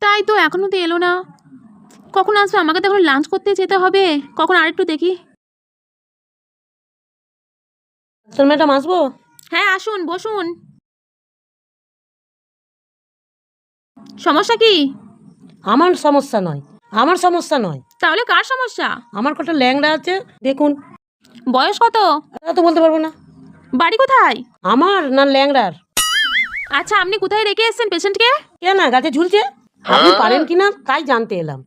তাই তো এখনো তো এলো না। কখন আসবে? আমাকে তো এখন লাঞ্চ করতে যেতে হবে। কখন আরেকটু দেখি। তোর ম্যাডাম আসবো? হ্যাঁ আসুন, বসুন। সমস্যা কি? আমার সমস্যা নয়, আমার সমস্যা নয়। তাহলে কার সমস্যা? আমার কটা ল্যাংড়া আছে, দেখুন। বয়স কত? তা তো বলতে পারবো না। বাড়ি কোথায়? আমার না ল্যাংড়ার? আচ্ছা, আপনি কোথায় রেখে এসেছেন পেশেন্টকে? কেন গাছে ঝুলছে? আপনি পারেন কিনা তাই জানতে এলাম।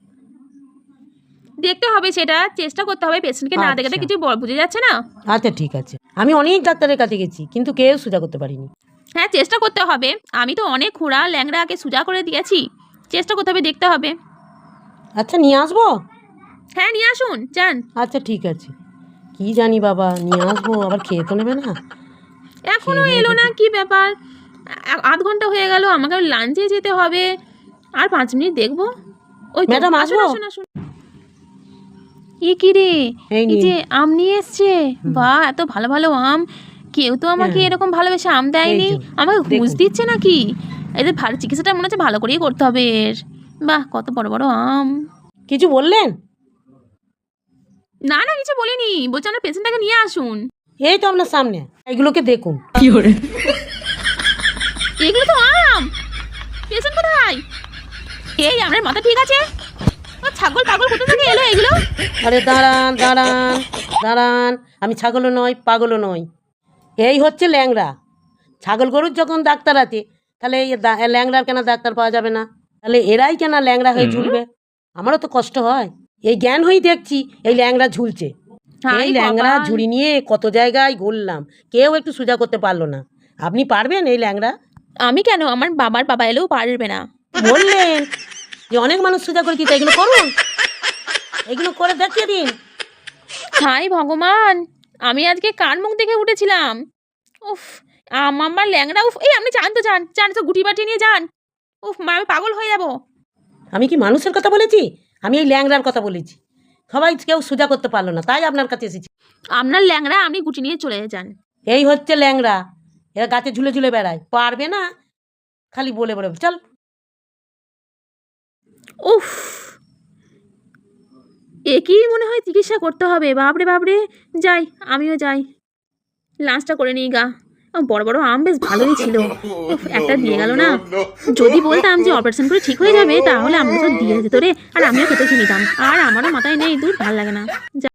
দেখতে হবে, সেটা চেষ্টা করতে হবে। পেশেন্টকে না দেখে তো আচ্ছা। কিছু বুঝে যাচ্ছে না। আচ্ছা ঠিক আছে, আমি অনেক ডাক্তারের কাছে গেছি কিন্তু কেউ সোজা করতে পারিনি। হ্যাঁ, চেষ্টা করতে হবে। আমি তো অনেক খোঁড়া ল্যাংড়াকে সোজা করে দিয়েছি। চেষ্টা করতে হবে, দেখতে হবে। আচ্ছা নিয়ে আসবো? হ্যাঁ, নিয়ে আসুন, যান। আচ্ছা ঠিক আছে, কি জানি বাবা, নিয়ে আসবো আবার খেয়ে তো নেবে না। এখনো খেয়ে এলো নেয় না, যদি। কি ব্যাপার? আধ ঘন্টা হয়ে গেল, আমাকে লাঞ্চে যেতে হবে। আর 5 মিনিট দেখবো। ওই তো, ম্যাডাম, আসুন আসবো? আসুন আসুন। এ কি রে, এই এই নিন। যে আম নিয়ে এসছে। বাহ, এত ভালো ভালো আম! কেউ তো আমাকে হ্যাঁ। এরকম ভালোবেসে আম এই দেয়নি। যে, আমাকে ঘুষ দেখুন। দিচ্ছে নাকি? এদের ভালো চিকিৎসাটা মনে হচ্ছে ভালো করেই করতে হবে এর। বাহ, কত বড় বড় আম! কিছু বললেন? না না, কিছু বলিনি। বলছি আপনার পেশেন্টটাকে নিয়ে আসুন। এই তো আপনার সামনে, এগুলোকে দেখুন। এগুলো তো আম। পেশেন্ট কোথায়? এই, আপনার মাথা ঠিক আছে? ও ছাগল পাগল কোথা থেকে এলো এগুলো? আরে দাঁড়ান দাঁড়ান দাঁড়ান, আমি ছাগলও নয় পাগলও নই। এই হচ্ছে ল্যাংড়া। ছাগল গরুর যখন ডাক্তার আছে, তাহলে এই ল্যাংড়ার কেন ডাক্তার পাওয়া যাবে না? তাহলে এরাই কেন ল্যাংড়া হয়ে ঝুলবে? আমারও তো কষ্ট হয়। এই জ্ঞান হয়েই দেখছি এই ল্যাংড়া ঝুলছে। হাই এই ল্যাংড়া কপাল। ঝুড়ি নিয়ে কত জায়গায় ঘুরলাম, কেউ একটু সোজা করতে পারলো না। আপনি পারবেন এই ল্যাংড়া? আমি কেন? আমার বাবার বাবা এলেও পারবে না। বললেন যে অনেক মানুষ সোজা করে দিতে, এগুলো করুন, এগুলো করে দেখিয়ে দিন। হাই ভগবান, আমি আজকে কার মুখ দেখে উঠেছিলাম? উফ, আমার ল্যাংড়া! উফ, এই আপনি যান তো, যান যান তো, গুটি বাটি নিয়ে যান। উফ মা, আমি পাগল হয়ে যাব। আমি কি মানুষের কথা বলেছি? আমি এই ল্যাংড়ার কথা বলেছি। সবাই কেউ সোজা করতে পারলো না, তাই আপনার কাছে এসেছি। আপনার ল্যাংড়া, আপনি গুটি নিয়ে চলে যান। এই হচ্ছে ল্যাংড়া, এরা গাছে ঝুলে ঝুলে বেড়ায়, পারবে না, খালি বলে বলে চল। উফ, একই মনে হয় চিকিৎসা করতে হবে। বাপরে বাপরে, যাই, আমিও যাই। লাঞ্চটা করে নিই গা। বড় বড় আম বেশ ভালোই ছিল। উফ, একটা দিয়ে গেল না। যদি বলতাম যে অপারেশন করে ঠিক হয়ে যাবে, তাহলে আমরা তো দিয়ে যেত রে, আর আমিও খেতে নিতাম। আর আমারও মাথায় নেই, দূর ভাল লাগে না।